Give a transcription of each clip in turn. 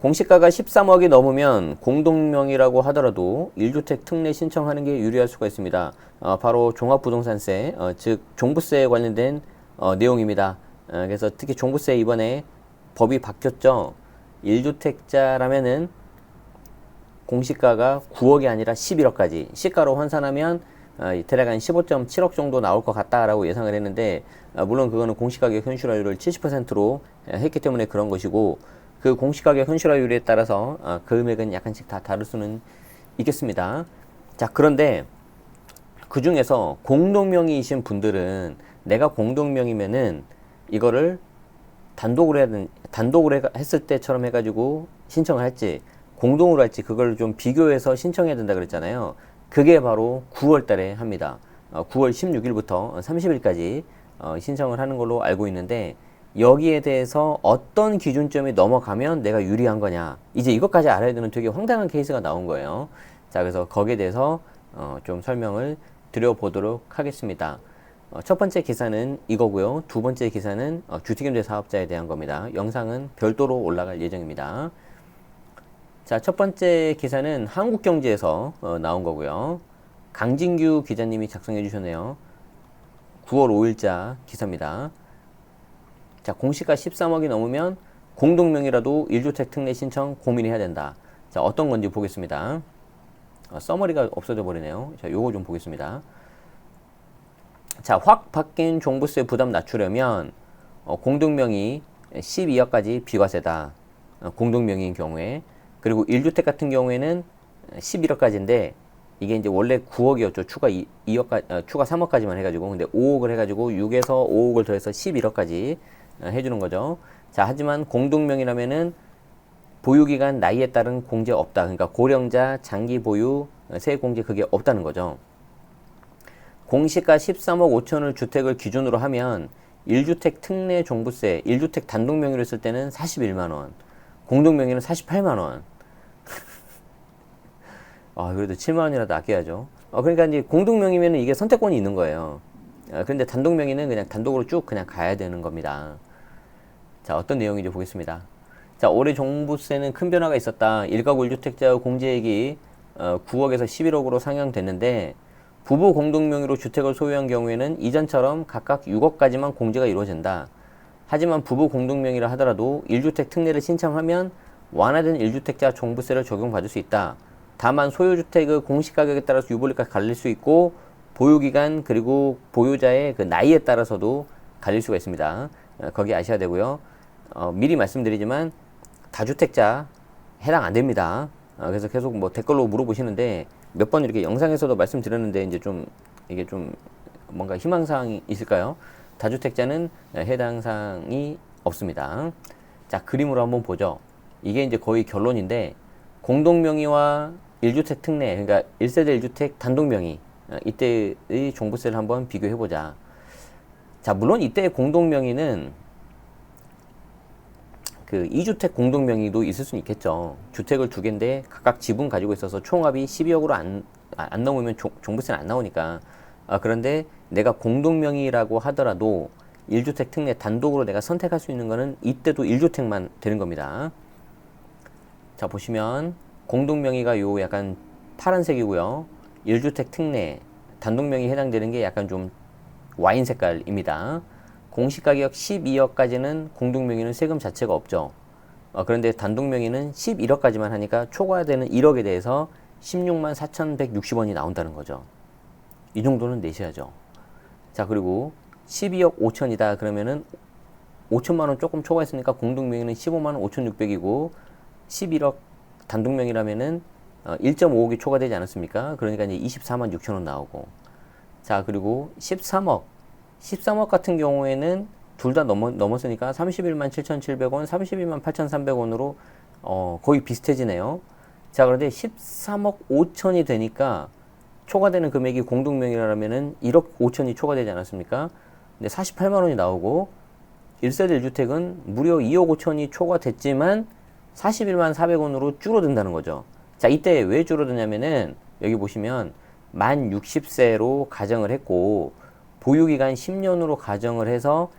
공시가가 13억이 넘으면 공동명의라고 하더라도 1주택 특례 신청하는 게 유리할 수가 있습니다. 바로 종합부동산세, 즉 종부세에 관련된 내용입니다. 그래서 특히 종부세 이번에 법이 바뀌었죠. 1주택자라면은 공시가가 9억이 아니라 11억까지, 시가로 환산하면 대략 한 15.7억 정도 나올 것 같다라고 예상을 했는데, 물론 그거는 공시가격 현실화율을 70%로 했기 때문에 그런 것이고, 그 공시가격 현실화율에 따라서 금액은 약간씩 다 다를 수는 있겠습니다. 자, 그런데 그 중에서 공동명의이신 분들은 내가 공동명의면은 이거를 단독으로 했을 때처럼 해가지고 신청을 할지 공동으로 할지 그걸 좀 비교해서 신청해야 된다 그랬잖아요. 그게 바로 9월 달에 합니다. 9월 16일부터 30일까지 신청을 하는 걸로 알고 있는데, 여기에 대해서 어떤 기준점이 넘어가면 내가 유리한 거냐, 이제 이것까지 알아야 되는 되게 황당한 케이스가 나온 거예요. 자, 그래서 거기에 대해서 좀 설명을 드려보도록 하겠습니다. 첫 번째 기사는 이거고요. 두 번째 기사는 주택임대 사업자에 대한 겁니다. 영상은 별도로 올라갈 예정입니다. 자, 첫 번째 기사는 한국경제에서 나온 거고요. 강진규 기자님이 작성해 주셨네요. 9월 5일자 기사입니다. 자, 공시가 13억이 넘으면 공동명의라도 1주택 특례 신청 고민해야 된다. 자, 어떤 건지 보겠습니다. 서머리가 없어져 버리네요. 자, 요거 좀 보겠습니다. 자, 확 바뀐 종부세 부담 낮추려면 공동명의 12억까지 비과세다. 공동명의인 경우에. 그리고 1주택 같은 경우에는 11억까지인데, 이게 이제 원래 9억이었죠. 추가 3억까지만 해가지고. 근데 5억을 해가지고 6에서 5억을 더해서 11억까지 해주는 거죠. 자, 하지만 공동명의라면은 보유기간 나이에 따른 공제 없다. 그러니까 고령자, 장기 보유, 세액 공제 그게 없다는 거죠. 공시가 13억 5천을 주택을 기준으로 하면 1주택 특례 종부세, 1주택 단독명의로 했을 때는 41만원, 공동명의는 48만원. 그래도 7만원이라도 아껴야죠. 그러니까 이제 공동명의면 이게 선택권이 있는 거예요. 그런데 단독명의는 그냥 단독으로 쭉 그냥 가야 되는 겁니다. 자, 어떤 내용인지 보겠습니다. 자, 올해 종부세는 큰 변화가 있었다. 1가구 1주택자 공제액이 9억에서 11억으로 상향됐는데, 부부 공동명의로 주택을 소유한 경우에는 이전처럼 각각 6억까지만 공제가 이루어진다. 하지만 부부 공동명의라 하더라도 1주택 특례를 신청하면 완화된 1주택자 종부세를 적용받을 수 있다. 다만 소유주택의 공시가격에 따라서 유불리가 갈릴 수 있고, 보유기간 그리고 보유자의 그 나이에 따라서도 갈릴 수가 있습니다. 거기 아셔야 되고요. 미리 말씀드리지만 다주택자 해당 안 됩니다. 그래서 계속 뭐 댓글로 물어보시는데, 몇 번 이렇게 영상에서도 말씀드렸는데 이제 좀 이게 좀 뭔가 희망사항이 있을까요? 다주택자는 해당 사항이 없습니다. 자, 그림으로 한번 보죠. 이게 이제 거의 결론인데, 공동명의와 1주택 특례, 그러니까 1세대 1주택 단독명의, 이때의 종부세를 한번 비교해보자. 자, 물론 이때의 공동명의는 그 2주택 공동명의도 있을 수는 있겠죠. 주택을 두 개인데 각각 지분 가지고 있어서 총합이 12억으로 안 넘으면 종부세는 안 나오니까. 그런데 내가 공동명의라고 하더라도 1주택 특례 단독으로 내가 선택할 수 있는 거는 이때도 1주택만 되는 겁니다. 자, 보시면 공동명의가 요 약간 파란색이고요. 1주택 특례 단독명의에 해당되는 게 약간 좀 와인 색깔입니다. 공시가격 12억까지는 공동명의는 세금 자체가 없죠. 그런데 단독명의는 11억까지만 하니까 초과되는 1억에 대해서 16만 4,160원이 나온다는 거죠. 이 정도는 내셔야죠. 자, 그리고 12억 5천이다 그러면은 5천만원 조금 초과했으니까 공동명의는 15만 5,600이고 11억 단독명의라면은 1.5억이 초과되지 않았습니까? 그러니까 이제 24만 6천원 나오고. 자, 그리고 13억 같은 경우에는 둘 다 넘었으니까 31만 7,700원, 32만 8,300원으로 거의 비슷해지네요. 자, 그런데 13억 5천이 되니까 초과되는 금액이 공동명의라면은 1억 5천이 초과되지 않았습니까? 근데 48만 원이 나오고, 1세대 1주택은 무려 2억 5천이 초과됐지만 41만 400원으로 줄어든다는 거죠. 자, 이때 왜 줄어드냐면은 여기 보시면 만 60세로 가정을 했고 보유기간 10년으로 가정을 해서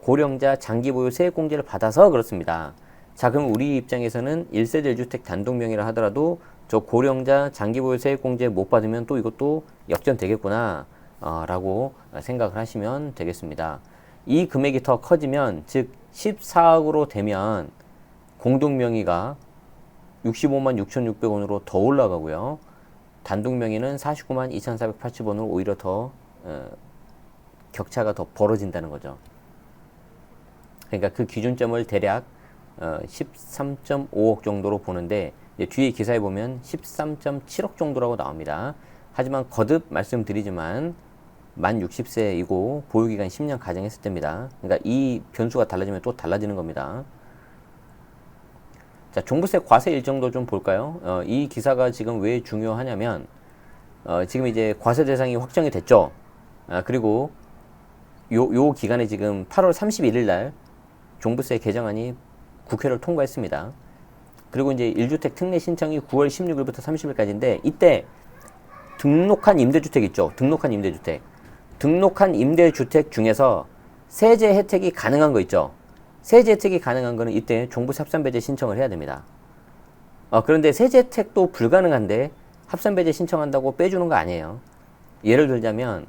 고령자 장기보유 세액공제를 받아서 그렇습니다. 자, 그럼 우리 입장에서는 1세대 1주택 단독명의라 하더라도 저 고령자 장기보유 세액공제 못 받으면 또 이것도 역전되겠구나 라고 생각을 하시면 되겠습니다. 이 금액이 더 커지면, 즉 14억으로 되면 공동명의가 65만 6,600원으로 더 올라가고요. 단독명의는 49만 2,480원으로 오히려 더 격차가 더 벌어진다는 거죠. 그러니까 그 기준점을 대략 13.5억 정도로 보는데, 뒤에 기사에 보면 13.7억 정도라고 나옵니다. 하지만 거듭 말씀드리지만 만 60세이고 보유기간 10년 가정했을 때입니다. 그러니까 이 변수가 달라지면 또 달라지는 겁니다. 자, 종부세 과세 일정도 좀 볼까요? 이 기사가 지금 왜 중요하냐면, 지금 이제 과세 대상이 확정이 됐죠. 그리고 요 기간에 지금 8월 31일 날 종부세 개정안이 국회를 통과했습니다. 그리고 이제 1주택 특례 신청이 9월 16일부터 30일까지인데, 이때 등록한 임대주택 있죠. 등록한 임대주택. 등록한 임대주택 중에서 세제 혜택이 가능한 거 있죠. 세제 혜택이 가능한 거는 이때 종부세 합산배제 신청을 해야 됩니다. 그런데 세제 혜택도 불가능한데 합산배제 신청한다고 빼주는 거 아니에요. 예를 들자면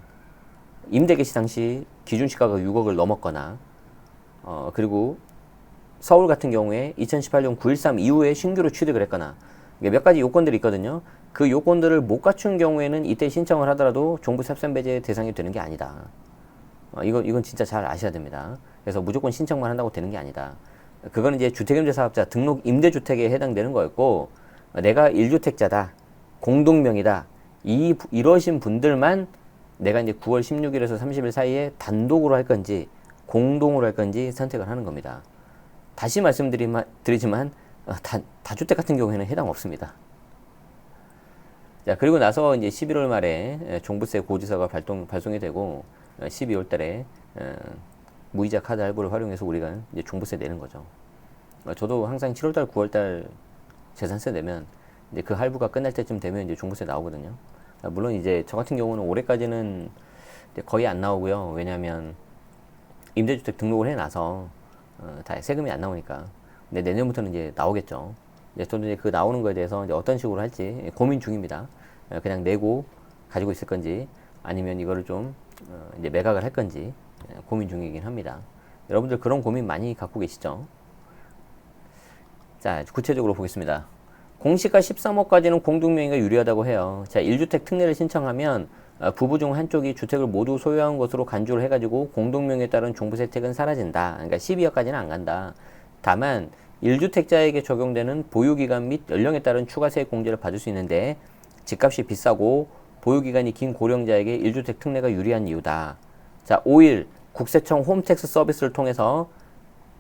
임대 개시 당시 기준시가가 6억을 넘었거나, 그리고 서울 같은 경우에 2018년 9.13 이후에 신규로 취득을 했거나, 몇 가지 요건들이 있거든요. 그 요건들을 못 갖춘 경우에는 이때 신청을 하더라도 종부세 합산배제 대상이 되는 게 아니다. 이건 진짜 잘 아셔야 됩니다. 그래서 무조건 신청만 한다고 되는 게 아니다. 그거는 이제 주택임대사업자 등록 임대주택에 해당되는 거였고, 내가 1주택자다, 공동명의다, 이러신 분들만 내가 이제 9월 16일에서 30일 사이에 단독으로 할 건지 공동으로 할 건지 선택을 하는 겁니다. 다시 말씀드리지만 다주택 같은 경우에는 해당 없습니다. 자, 그리고 나서 이제 11월 말에 종부세 고지서가 발송이 되고, 12월 달에 무이자 카드 할부를 활용해서 우리가 이제 종부세 내는 거죠. 저도 항상 7월 달, 9월 달 재산세 내면 이제 그 할부가 끝날 때쯤 되면 이제 종부세 나오거든요. 물론 이제 저 같은 경우는 올해까지는 이제 거의 안 나오고요. 왜냐하면 임대주택 등록을 해놔서 다 세금이 안 나오니까. 근데 내년부터는 이제 나오겠죠. 이제 저도 이제 그 나오는 거에 대해서 이제 어떤 식으로 할지 고민 중입니다. 그냥 내고 가지고 있을 건지, 아니면 이거를 좀 이제 매각을 할 건지 고민 중이긴 합니다. 여러분들 그런 고민 많이 갖고 계시죠? 자, 구체적으로 보겠습니다. 공시가 13억까지는 공동명의가 유리하다고 해요. 자, 1주택 특례를 신청하면 부부 중 한쪽이 주택을 모두 소유한 것으로 간주를 해가지고 공동명의에 따른 종부세 혜택은 사라진다. 그러니까 12억까지는 안 간다. 다만 1주택자에게 적용되는 보유기간 및 연령에 따른 추가세액 공제를 받을 수 있는데, 집값이 비싸고 보유기간이 긴 고령자에게 1주택 특례가 유리한 이유다. 자, 5일 국세청 홈택스 서비스를 통해서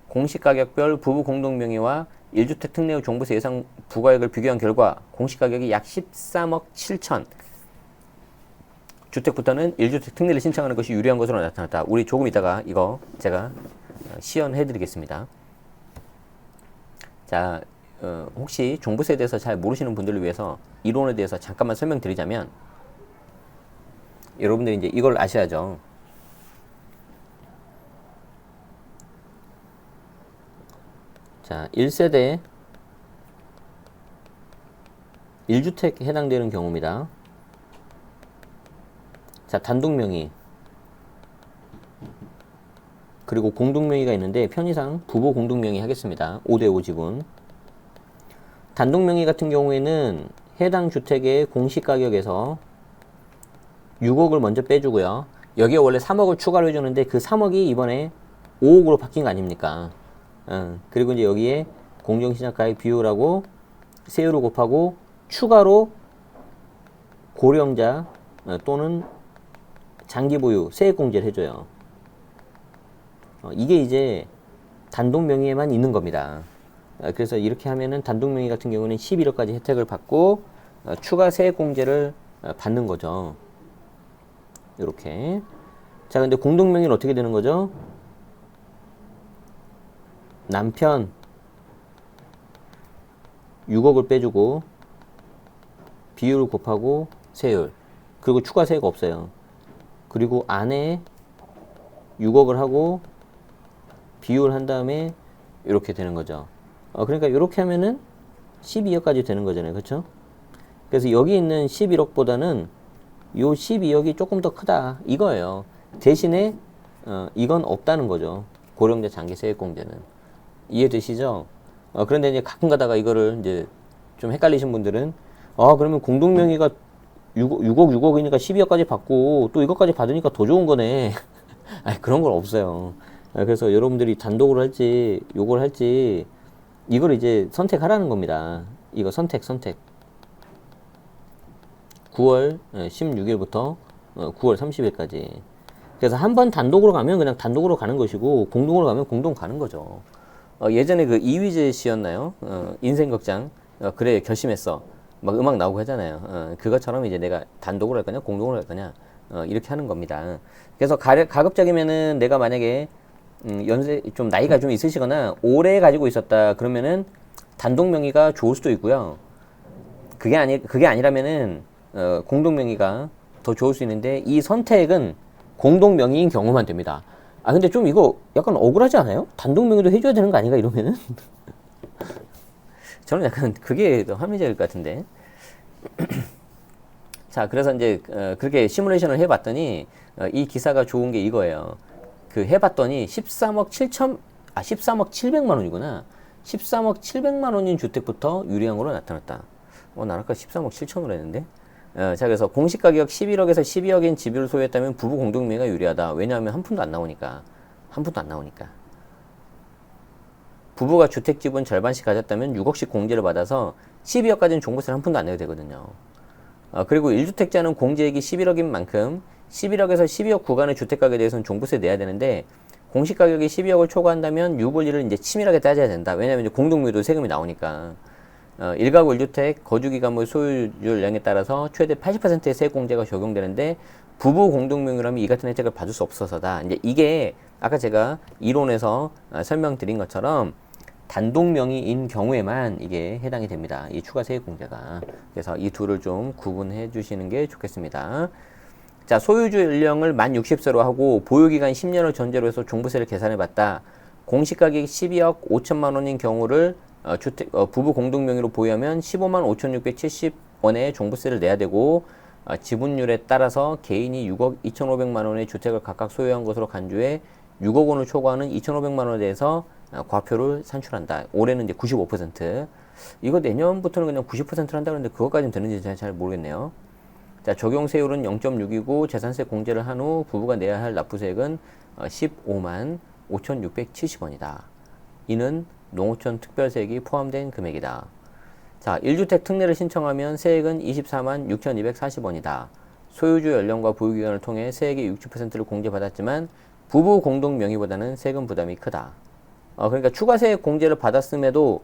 공시가격별 부부 공동명의와 1주택 특례 후 종부세 예상 부과액을 비교한 결과 공시가격이 약 13억 7천, 주택부터는 1주택 특례를 신청하는 것이 유리한 것으로 나타났다. 우리 조금 이따가 이거 제가 시연해 드리겠습니다. 자, 혹시 종부세에 대해서 잘 모르시는 분들을 위해서 이론에 대해서 잠깐만 설명드리자면, 여러분들이 이제 이걸 아셔야죠. 자, 1세대 1주택 해당되는 경우입니다. 자, 단독명의 그리고 공동명의가 있는데, 편의상 부부 공동명의 하겠습니다. 5대5 지분. 단독명의 같은 경우에는 해당 주택의 공시가격에서 6억을 먼저 빼주고요. 여기에 원래 3억을 추가로 해주는데 그 3억이 이번에 5억으로 바뀐 거 아닙니까? 그리고 이제 여기에 공정시장가액 비율하고 세율을 곱하고 추가로 고령자 또는 장기보유 세액공제를 해줘요. 이게 이제 단독명의에만 있는 겁니다. 그래서 이렇게 하면은 단독명의 같은 경우는 11억까지 혜택을 받고 추가 세액공제를 받는 거죠. 이렇게. 자, 근데 공동명의는 어떻게 되는 거죠? 남편 6억을 빼주고 비율을 곱하고 세율, 그리고 추가 세액 없어요. 그리고 아내 6억을 하고 비율 한 다음에 이렇게 되는 거죠. 그러니까 이렇게 하면은 12억까지 되는 거잖아요. 그렇죠? 그래서 여기 있는 11억보다는 요 12억이 조금 더 크다 이거예요. 대신에 이건 없다는 거죠. 고령자 장기 세액공제는. 이해되시죠? 그런데 이제 가끔 가다가 이거를 이제 좀 헷갈리신 분들은 그러면 공동명의가 6억 12억까지 받고 또 이것까지 받으니까 더 좋은 거네. 아니, 그런 건 없어요. 그래서 여러분들이 단독으로 할지 요걸 할지 이걸 이제 선택하라는 겁니다. 이거 선택. 9월 16일부터 9월 30일까지. 그래서 한 번 단독으로 가면 그냥 단독으로 가는 것이고 공동으로 가면 공동 가는 거죠. 예전에 그 이휘재 씨였나요? 인생극장. 그래 결심했어. 막 음악 나오고 하잖아요. 그것처럼 이제 내가 단독으로 할 거냐 공동으로 할 거냐 이렇게 하는 겁니다. 그래서 가급적이면은 내가 만약에 연세 좀 나이가 좀 있으시거나 오래 가지고 있었다 그러면은 단독 명의가 좋을 수도 있고요. 그게 아니라면은 공동 명의가 더 좋을 수 있는데 이 선택은 공동 명의인 경우만 됩니다. 근데 좀 이거 약간 억울하지 않아요? 단독 명의도 해줘야 되는 거 아닌가 이러면은? 저는 약간 그게 더 합리적일 것 같은데. 자, 그래서 이제 그렇게 시뮬레이션을 해봤더니 이 기사가 좋은 게 이거예요. 그 해봤더니 13억 700만 원이구나. 13억 700만 원인 주택부터 유리한 거로 나타났다. 난 아까 13억 7천으로 했는데. 자, 그래서 공시가격 11억에서 12억인 집을 소유했다면 부부 공동명의가 유리하다. 왜냐하면 한 푼도 안 나오니까. 부부가 주택 지분 절반씩 가졌다면 6억씩 공제를 받아서 12억까지는 종부세를 한 푼도 안 내도 되거든요. 그리고 1주택자는 공제액이 11억인 만큼 11억에서 12억 구간의 주택가격에 대해서는 종부세 내야 되는데 공시가격이 12억을 초과한다면 유불리를 이제 치밀하게 따져야 된다. 왜냐하면 이제 공동묘도 세금이 나오니까. 1가구 1주택 거주기간 소유율량에 따라서 최대 80%의 세액공제가 적용되는데 부부 공동명의라면 이 같은 혜택을 받을 수 없어서다. 이제 이게 아까 제가 이론에서 설명드린 것처럼 단독명의인 경우에만 이게 해당이 됩니다. 이 추가 세액공제가. 그래서 이 둘을 좀 구분해 주시는 게 좋겠습니다. 자, 소유주 연령을 만 60세로 하고 보유기간 10년을 전제로 해서 종부세를 계산해 봤다. 공시가격이 12억 5천만 원인 경우를 부부 공동명의로 보유하면 15만 5,670원의 종부세를 내야 되고 지분율에 따라서 개인이 6억 2,500만 원의 주택을 각각 소유한 것으로 간주해 6억 원을 초과하는 2,500만 원에 대해서 과표를 산출한다. 올해는 이제 95%. 이거 내년부터는 그냥 90%를 한다 그러는데 그것까지는 되는지 잘 모르겠네요. 자, 적용 세율은 0.6이고 재산세 공제를 한 후 부부가 내야 할 납부세액은 15만 5,670원이다. 이는 농어촌 특별세액이 포함된 금액이다. 자, 1주택 특례를 신청하면 세액은 24만 6,240원이다. 소유주 연령과 보유기간을 통해 세액의 60%를 공제받았지만 부부 공동 명의보다는 세금 부담이 크다. 그러니까 추가세액 공제를 받았음에도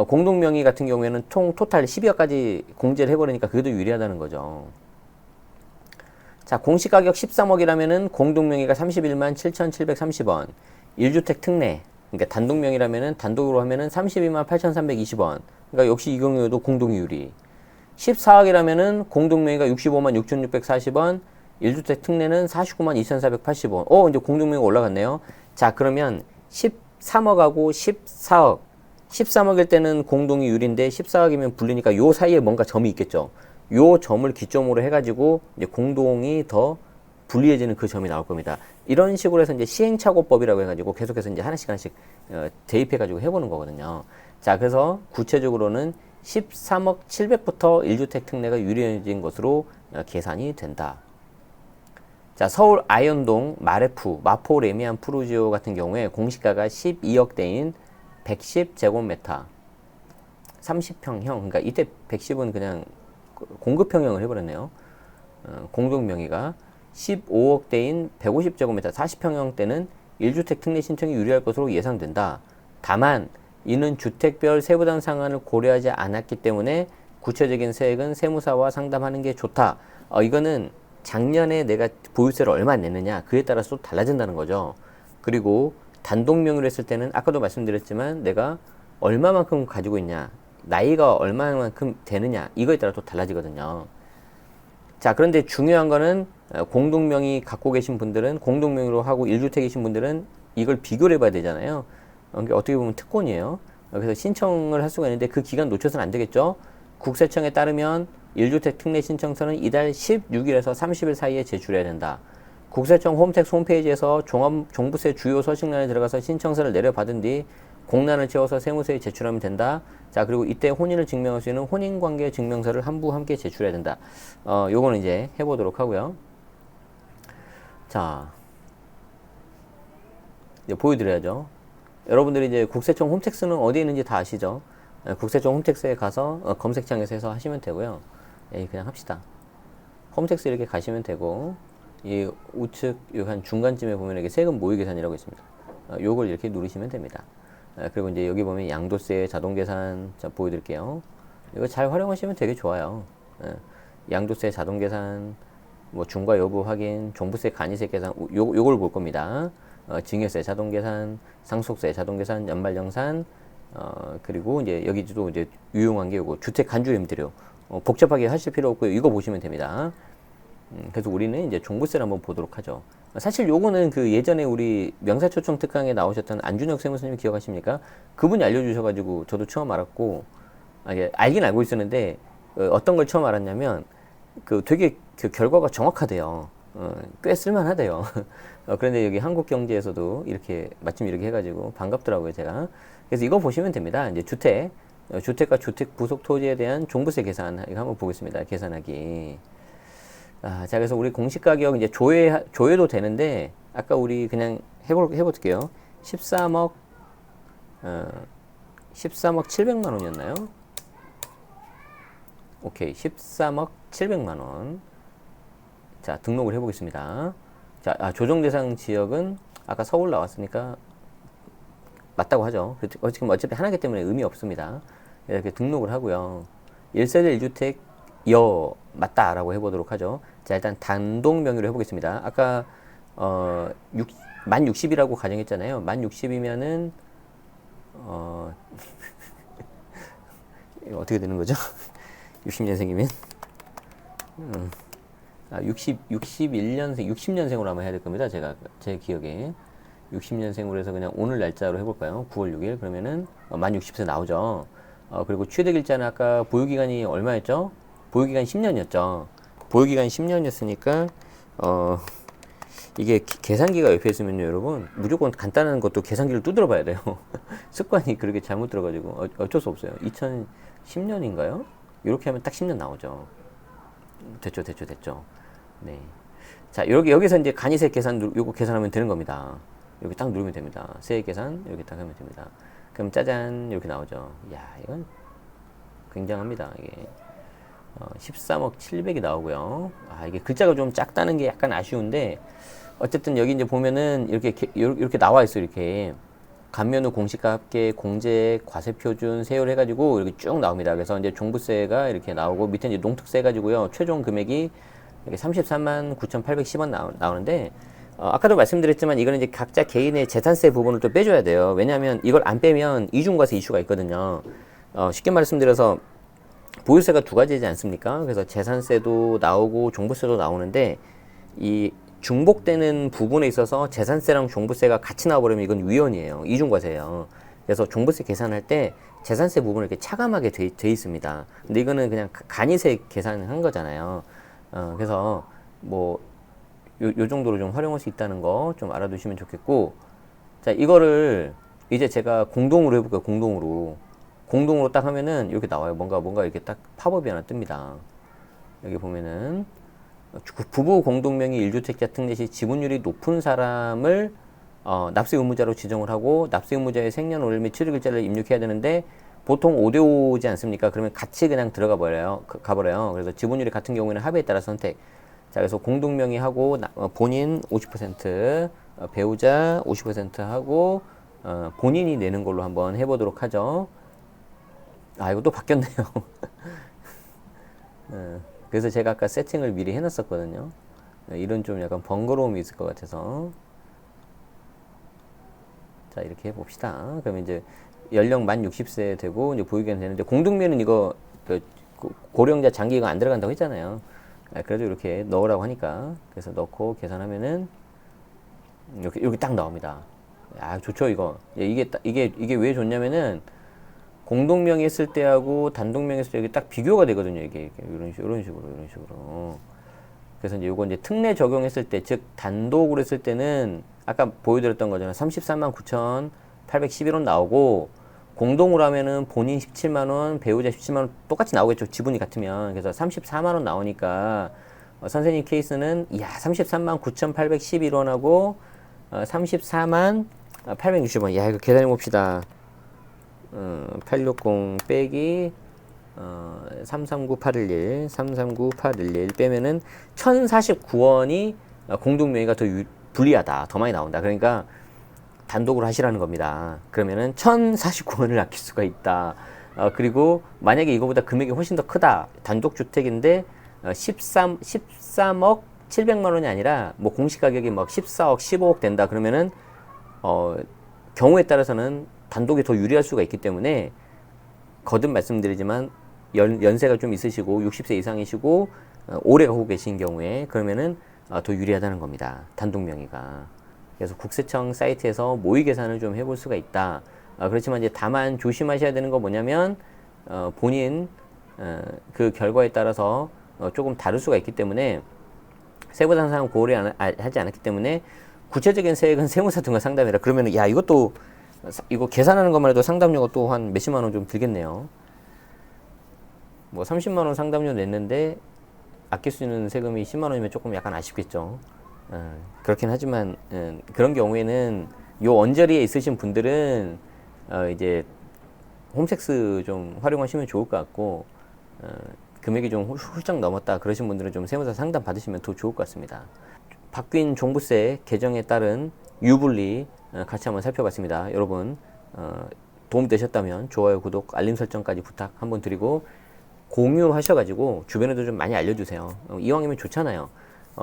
공동 명의 같은 경우에는 토탈 12억까지 공제를 해버리니까 그게 더 유리하다는 거죠. 자, 공시가격 13억이라면은 공동 명의가 31만 7,730원. 1주택 특례. 그러니까 단독 명의라면은 단독으로 하면은 32만 8,320원. 그러니까 역시 이 경우에도 공동 유리. 14억이라면은 공동 명의가 65만 6,640원. 1주택 특례는 49만 2,480원. 이제 공동 명의가 올라갔네요. 자, 그러면 13억하고 14억. 13억일 때는 공동이 유리인데 14억이면 불리니까 요 사이에 뭔가 점이 있겠죠. 요 점을 기점으로 해가지고 이제 공동이 더 불리해지는 그 점이 나올 겁니다. 이런 식으로 해서 이제 시행착오법이라고 해가지고 계속해서 이제 하나씩 대입해가지고 해보는 거거든요. 자, 그래서 구체적으로는 13억 700부터 1주택 특례가 유리해진 것으로 계산이 된다. 자, 서울 아현동 마레프, 마포 레미안 푸르지오 같은 경우에 공시가가 12억대인 110제곱미터 30평형. 그러니까 이때 110은 그냥 공급평형을 해버렸네요. 공동명의가 15억대인 150제곱미터 40평형 때는 1주택 특례 신청이 유리할 것으로 예상된다. 다만 이는 주택별 세부담 상한을 고려하지 않았기 때문에 구체적인 세액은 세무사와 상담하는 게 좋다. 이거는 작년에 내가 보유세를 얼마 냈느냐 그에 따라서 또 달라진다는 거죠. 그리고 단독 명의로 했을 때는 아까도 말씀드렸지만 내가 얼마만큼 가지고 있냐, 나이가 얼마만큼 되느냐 이거에 따라 또 달라지거든요. 자, 그런데 중요한 거는 공동 명의 갖고 계신 분들은 공동 명의로 하고 1주택이신 분들은 이걸 비교를 해봐야 되잖아요. 그러니까 어떻게 보면 특권이에요. 그래서 신청을 할 수가 있는데 그 기간 놓쳐서는 안 되겠죠. 국세청에 따르면 1주택 특례 신청서는 이달 16일에서 30일 사이에 제출해야 된다. 국세청 홈택스 홈페이지에서 종부세 주요 서식란에 들어가서 신청서를 내려받은 뒤 공란을 채워서 세무서에 제출하면 된다. 자, 그리고 이때 혼인을 증명할 수 있는 혼인관계 증명서를 한 부 함께 제출해야 된다. 요거는 이제 해보도록 하고요. 자, 이제 보여드려야죠. 여러분들이 이제 국세청 홈택스는 어디에 있는지 다 아시죠? 국세청 홈택스에 가서 검색창에서 해서 하시면 되고요. 그냥 합시다. 홈택스 이렇게 가시면 되고, 이 우측 한 중간쯤에 보면 이렇게 세금 모의 계산이라고 있습니다. 요걸 이렇게 누르시면 됩니다. 그리고 이제 여기 보면 양도세 자동 계산, 자 보여드릴게요. 이거 잘 활용하시면 되게 좋아요. 양도세 자동 계산, 뭐 중과 여부 확인, 종부세 간이세 계산, 요걸 볼 겁니다. 증여세 자동 계산, 상속세 자동 계산, 연말정산, 그리고 이제 여기도 이제 유용한 게 요거 주택 간주 임대료. 복잡하게 하실 필요 없고요. 이거 보시면 됩니다. 그래서 우리는 이제 종부세를 한번 보도록 하죠. 사실 요거는 그 예전에 우리 명사초청 특강에 나오셨던 안준혁 세무사님 기억하십니까? 그분이 알려주셔가지고 저도 처음 알았고, 알긴 알고 있었는데, 어떤 걸 처음 알았냐면, 되게 그 결과가 정확하대요. 꽤 쓸만하대요. 그런데 여기 한국경제에서도 이렇게, 마침 이렇게 해가지고 반갑더라고요, 제가. 그래서 이거 보시면 됩니다. 이제 주택과 주택 부속 토지에 대한 종부세 계산, 이거 한번 보겠습니다. 계산하기. 자, 그래서 우리 공시가격 이제 조회도 되는데, 아까 우리 그냥 해볼게요. 13억 700만 원이었나요? 오케이. 13억 700만 원. 자, 등록을 해보겠습니다. 자, 조정 대상 지역은 아까 서울 나왔으니까 맞다고 하죠. 지금 어차피 하나기 때문에 의미 없습니다. 이렇게 등록을 하고요. 1세대 1주택 맞다라고 해보도록 하죠. 자, 일단 단독 명의로 해보겠습니다. 아까 만 60이라고 가정했잖아요. 만 60이면은 이거 어떻게 되는 거죠? 60년생이면 61년생 60년생으로 한번 해야 될 겁니다. 제 기억에 60년생으로 해서 그냥 오늘 날짜로 해볼까요? 9월 6일 그러면은 만 60세 나오죠. 그리고 취득일자는 아까 보유기간이 얼마였죠? 보유기간 10년이었죠. 보유기간 10년이었으니까 이게 계산기가 옆에 있으면요, 여러분 무조건 간단한 것도 계산기를 두드려 봐야 돼요. 습관이 그렇게 잘못 들어가지고 어쩔 수 없어요. 2010년인가요? 이렇게 하면 딱 10년 나오죠. 됐죠. 네. 자, 여기서 이제 간이세 계산 요거 계산하면 되는 겁니다. 여기 딱 누르면 됩니다. 세액 계산 이렇게 딱 하면 됩니다. 그럼 짜잔 이렇게 나오죠. 이야, 이건 굉장합니다. 이게 13억 700이 나오고요. 이게 글자가 좀 작다는 게 약간 아쉬운데 어쨌든 여기 이제 보면은 이렇게 나와 있어요. 이렇게 감면 후 공시가 합계 공제액 과세표준 세율 해가지고 이렇게 쭉 나옵니다. 그래서 이제 종부세가 이렇게 나오고 밑에 이제 농특세 해가지고요. 최종 금액이 이렇게 33만 9,810원 나오는데 아까도 말씀드렸지만 이거는 이제 각자 개인의 재산세 부분을 또 빼줘야 돼요. 왜냐하면 이걸 안 빼면 이중과세 이슈가 있거든요. 쉽게 말씀드려서 보유세가 두 가지지 않습니까? 그래서 재산세도 나오고 종부세도 나오는데 이 중복되는 부분에 있어서 재산세랑 종부세가 같이 나와버리면 이건 위헌이에요. 이중과세예요. 그래서 종부세 계산할 때 재산세 부분을 이렇게 차감하게 돼 있습니다. 근데 이거는 그냥 간이세 계산한 거잖아요. 그래서 뭐 요 정도로 좀 활용할 수 있다는 거 좀 알아두시면 좋겠고, 자, 이거를 이제 제가 공동으로 해볼게요. 공동으로 딱 하면은 이렇게 나와요. 뭔가 이렇게 딱 팝업이 하나 뜹니다. 여기 보면은 부부 공동명의 1주택자 특례 시 지분율이 높은 사람을 납세 의무자로 지정을 하고 납세 의무자의 생년월일 및 취득일자를 입력해야 되는데 보통 5대5지 않습니까? 그러면 같이 그냥 가버려요. 그래서 지분율이 같은 경우에는 합의에 따라 선택. 자, 그래서 공동명의하고 본인 50%, 배우자 50% 하고 본인이 내는 걸로 한번 해보도록 하죠. 이거 또 바뀌었네요. 그래서 제가 아까 세팅을 미리 해놨었거든요. 이런 좀 약간 번거로움이 있을 것 같아서. 자, 이렇게 해봅시다. 그러면 이제 연령 만 60세 되고 이제 보유기간 되는데 공동명의는 이거 고령자 장기 이거 안 들어간다고 했잖아요. 그래도 이렇게 넣으라고 하니까 그래서 넣고 계산하면은 이렇게 딱 나옵니다. 좋죠 이거. 이게 왜 좋냐면은 공동명의 했을 때하고 단독명의 했을 때 이게 딱 비교가 되거든요. 이게 이런 식으로. 그래서 이제 요거 이제 특례 적용했을 때, 즉 단독으로 했을 때는 아까 보여드렸던 거잖아요. 33만 9,811원 나오고, 공동으로 하면은 본인 17만 원, 배우자 17만 원 똑같이 나오겠죠. 지분이 같으면. 그래서 34만 원 나오니까 선생님 케이스는 33만 9,811원하고 34만 860원. 이거 계산해 봅시다. 860 빼기 339811 빼면은 1049원이 공동명의가 더 불리하다. 더 많이 나온다. 그러니까 단독으로 하시라는 겁니다. 그러면은 1049원을 아낄 수가 있다. 그리고 만약에 이거보다 금액이 훨씬 더 크다. 단독주택인데 13억 700만 원이 아니라 뭐 공시 가격이 막 14억 15억 된다. 그러면은 경우에 따라서는 단독이 더 유리할 수가 있기 때문에 거듭 말씀드리지만 연세가 좀 있으시고 60세 이상이시고 오래 갖고 계신 경우에 그러면은 더 유리하다는 겁니다. 단독 명의가. 그래서 국세청 사이트에서 모의 계산을 좀 해볼 수가 있다. 그렇지만 이제 다만 조심하셔야 되는 거 뭐냐면 본인 그 결과에 따라서 조금 다를 수가 있기 때문에 세부상 사항 고려 하지 않았기 때문에 구체적인 세액은 세무사 등과 상담해라. 그러면은 이거 계산하는 것만 해도 상담료가 또 한 몇십만 원 좀 들겠네요. 뭐 30만 원 상담료 냈는데 아낄 수 있는 세금이 10만 원이면 조금 약간 아쉽겠죠. 그렇긴 하지만 그런 경우에는 요 언저리에 있으신 분들은 이제 홈택스 좀 활용하시면 좋을 것 같고 금액이 좀 훌쩍 넘었다 그러신 분들은 좀 세무사 상담 받으시면 더 좋을 것 같습니다. 바뀐 종부세 개정에 따른 유불리 같이 한번 살펴봤습니다. 여러분 도움되셨다면 좋아요, 구독, 알림 설정까지 부탁 한번 드리고 공유하셔가지고 주변에도 좀 많이 알려주세요. 이왕이면 좋잖아요.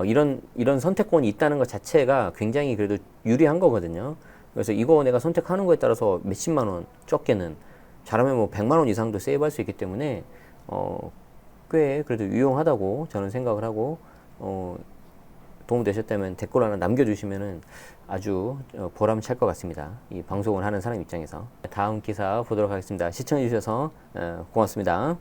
이런 선택권이 있다는 것 자체가 굉장히 그래도 유리한 거거든요. 그래서 이거 내가 선택하는 거에 따라서 몇십만 원, 적게는 잘하면 뭐 100만 원 이상도 세이브할 수 있기 때문에 꽤 그래도 유용하다고 저는 생각을 하고 도움 되셨다면 댓글 하나 남겨주시면은 아주 보람찰 것 같습니다. 이 방송을 하는 사람 입장에서. 다음 기사 보도록 하겠습니다. 시청해주셔서 고맙습니다.